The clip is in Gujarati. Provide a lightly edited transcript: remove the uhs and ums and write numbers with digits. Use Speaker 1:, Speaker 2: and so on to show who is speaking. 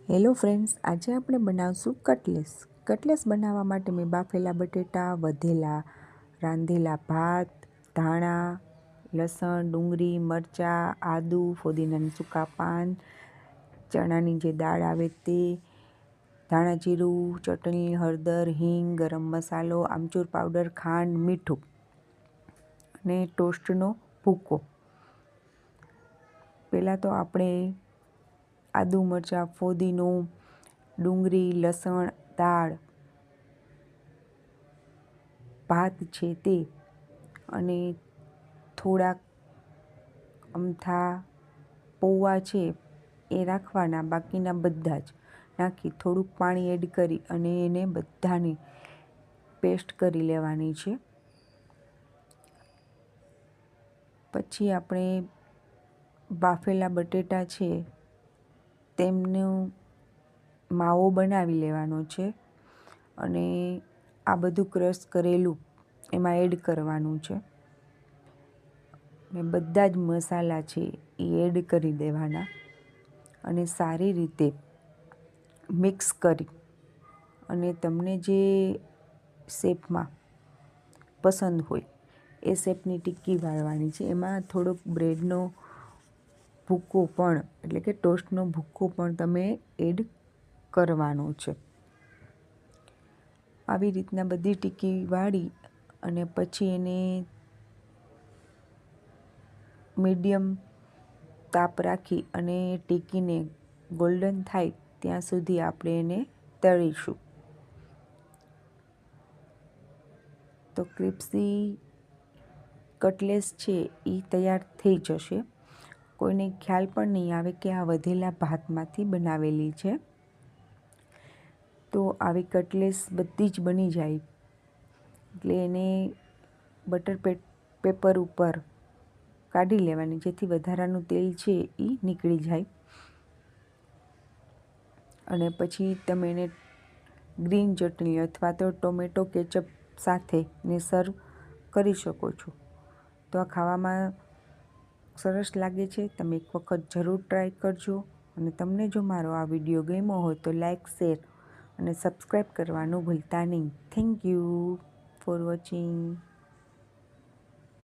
Speaker 1: હેલો ફ્રેન્ડ્સ, આજે આપણે બનાવશું કટલેસ. કટલેસ બનાવવા માટે મેં બાફેલા બટેટા, વધેલા રાંધેલા ભાત, ધાણા, લસણ, ડુંગળી, મરચાં, આદુ, ફુદીનાના સૂકા પાન, ચણાની જે દાળ આવે તે, ધાણા જીરું, ચટણી, હળદર, હિંગ, ગરમ મસાલો, આમચૂર પાવડર, ખાંડ, મીઠું અને ટોસ્ટનો ભૂકો. પહેલાં તો આપણે આદુ, મરચાં, ફુદીનો, ડુંગળી, લસણ, દાળ, ભાત છે તે અને થોડાક અમથા પૌવા છે એ રાખવાના, બાકીના બધા જ નાખી થોડુંક પાણી એડ કરી અને એને બધાની પેસ્ટ કરી લેવાની છે. પછી આપણે બાફેલા બટેટા છે તેમનો માવો બનાવી લેવાનો છે અને આ બધું ક્રશ કરેલું એમાં એડ કરવાનું છે ને બધા જ મસાલા છે એ એડ કરી દેવાના અને સારી રીતે મિક્સ કરી અને તમને જે શેપમાં પસંદ હોય એ શેપની ટિક્કી વાળવાની છે. એમાં થોડોક બ્રેડનો ભૂકો પણ એટલે કે ટોસ્ટનો ભૂકો પણ તમે એડ કરવાનો છે. આવી રીતના બધી ટિક્કી વાળી અને પછી એને મીડિયમ તાપ રાખી અને ટિક્કીને ગોલ્ડન થાય ત્યાં સુધી આપણે એને તળીશું. તો ક્રિસ્પી કટલેસ છે એ તૈયાર થઈ જશે. કોઈને ખ્યાલ પણ નહીં આવે કે આ વધેલા ભાતમાંથી બનાવેલી છે. તો આવી કટલેસ બધી જ બની જાય એટલે એને બટર પેપર ઉપર કાઢી લેવાની, જેથી વધારાનું તેલ છે એ નીકળી જાય અને પછી તમે એને ગ્રીન ચટણી અથવા તો ટોમેટો કેચઅપ સાથે ને સર્વ કરી શકો છો. તો આ ખાવામાં સરસ લાગે છે. તમે એક વખત જરૂર ટ્રાય કરજો અને તમને જો મારો આ વિડીયો ગમ્યો હોય તો લાઈક, શેર અને સબસ્ક્રાઈબ કરવાનું ભૂલતા નહીં. Thank you for watching.